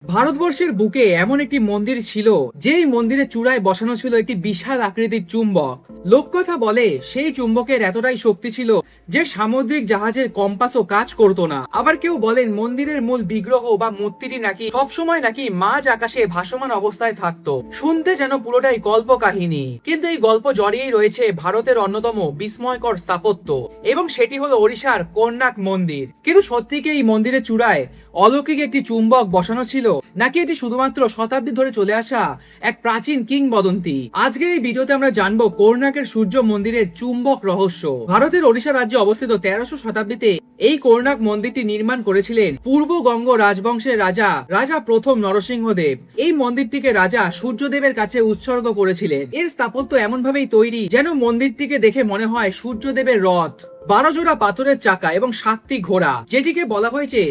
ভারতবর্ষের বুকে এমন একটি মন্দির ছিল, যেই মন্দিরের চূড়ায় বসানো ছিল একটি বিশাল আকৃতির চুম্বক। লোককথা বলে সেই চুম্বকের এতটাই শক্তি ছিল যে সামুদ্রিক জাহাজের কম্পাসও কাজ করতো না। আবার কেউ বলেন মন্দিরের মূল বিগ্রহ বা মূর্তিটি নাকি সবসময় নাকি মাঝ আকাশে ভাসমান অবস্থায় থাকতো। শুনতে যেন পুরোটাই গল্প কাহিনী, কিন্তু এই গল্প জড়িয়েই রয়েছে ভারতের অন্যতম বিস্ময়কর স্থাপত্য, এবং সেটি হলো ওড়িশার কোণার্ক মন্দির। কিন্তু সত্যি কি এই মন্দিরের চূড়ায় অলৌকিক একটি চুম্বক বসানো ছিল, নাকি এটি শুধুমাত্র শতাব্দী ধরে চলে আসা এক প্রাচীন কিংবদন্তি? আজকের এই ভিডিওতে আমরা জানবো কোণার্কের সূর্য মন্দিরের চুম্বক রহস্য। ভারতের ওড়িশা রাজ্যে অবস্থিত 1300 শতাব্দীতে এই কোণার্ক মন্দিরটি নির্মাণ করেছিলেন পূর্ব গঙ্গ রাজবংশের রাজা প্রথম নরসিংহদেব। এই মন্দিরটিকে রাজা সূর্যদেবের কাছে উৎসর্গ করেছিলেন। এর স্থাপত্য এমন ভাবেই তৈরি যেন মন্দিরটিকে দেখে মনে হয় সূর্যদেবের রথ, 12 জোড়া পাথরের চাকা এবং 7টি ঘোড়া, যেটিকে বলা হয়েছে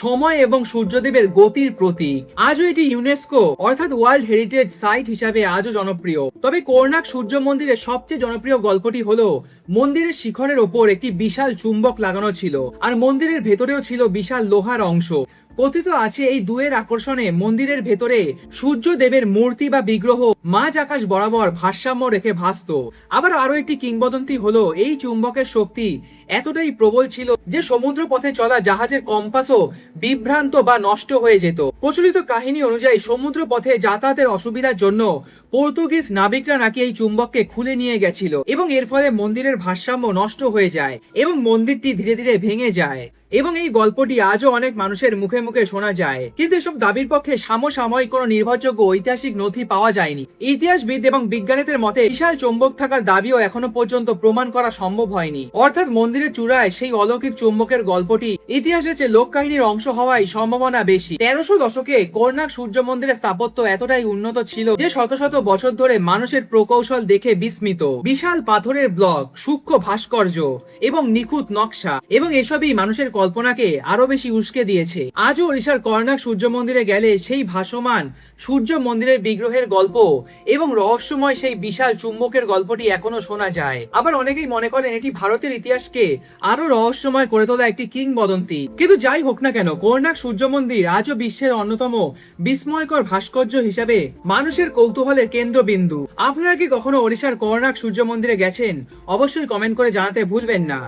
সময় এবং সূর্যদেবের গতির প্রতীক। আজও এটি ইউনেস্কো অর্থাৎ ওয়ার্ল্ড হেরিটেজ সাইট হিসাবে আজও জনপ্রিয়। তবে কোণার্ক সূর্য মন্দিরের সবচেয়ে জনপ্রিয় গল্পটি হলো মন্দিরের শিখরের ওপর একটি বিশাল চুম্বক লাগানো ছিল, আর মন্দিরের ভেতরেও ছিল বিশাল লোহার অংশ। কথিত আছে এই দুয়ের আকর্ষণে মন্দিরের ভেতরে সূর্যদেবের মূর্তি বা বিগ্রহ মাঝ আকাশ বরাবর ভারসাম্য রেখে ভাসত। আবার আরো একটি কিংবদন্তি হলো এই চুম্বকের শক্তি এতটাই প্রবল ছিল যে সমুদ্র পথে চলা জাহাজের কম্পাসও বিভ্রান্ত বা নষ্ট হয়ে যেত। প্রচলিত কাহিনী অনুযায়ী সমুদ্র পথে যাতায়াতের অসুবিধার জন্য পর্তুগিজ নাবিকরা নাকি এই চুম্বককে খুলে নিয়ে গেছিল, এবং এর ফলে মন্দিরের ভারসাম্য নষ্ট হয়ে যায় এবং মন্দিরটি ধীরে ধীরে ভেঙে যায়। এবং এই গল্পটি আজও অনেক মানুষের মুখে মুখে শোনা যায়, কিন্তু এসব দাবির পক্ষে সমসাময়িক কোনো নির্ভরযোগ্য ঐতিহাসিক নথি পাওয়া যায়নি। ইতিহাসবিদ এবং বিজ্ঞানীদের মতে বিশাল চুম্বক থাকার দাবিও এখনো পর্যন্ত প্রমাণ করা সম্ভব হয়নি। অর্থাৎ মন্দিরের চূড়ায় সেই অলৌকিক চুম্বকের গল্পটি ইতিহাসের চেয়ে লোক কাহিনীর অংশ হওয়ায় সম্ভাবনা বেশি। 1300 দশকে কোণার্ক সূর্য মন্দিরের স্থাপত্য এতটাই উন্নত ছিল যে শত শত বছর ধরে মানুষের প্রকৌশল দেখে বিস্মিত। বিশাল পাথরের ব্লক, সূক্ষ্ম ভাস্কর্য এবং নিখুঁত নকশা, এবং এসবই মানুষের কল্পনাকে আরো বেশি উস্কে দিয়েছে। আজও ওড়িশার কোণার্ক সূর্য মন্দিরে গেলে সেই ভাসমান সূর্য মন্দিরের বিগ্রহের গল্প এবং রহস্যময় সেই বিশাল চুম্বকের গল্পটি এখনো শোনা যায়। আবার অনেকেই মনে করেন এটি ভারতের ইতিহাসকে আরো রহস্যময় করে তোলা একটি কিংবদন্তি। কিন্তু যাই হোক না কেন, কোণার্ক সূর্য মন্দির আজও বিশ্বের অন্যতম বিস্ময়কর ভাস্কর্য হিসাবে মানুষের কৌতূহলের কেন্দ্রবিন্দু। আপনারা কি কখনো ওড়িশার কোণার্ক সূর্য মন্দিরে গেছেন? অবশ্যই কমেন্ট করে জানাতে ভুলবেন না।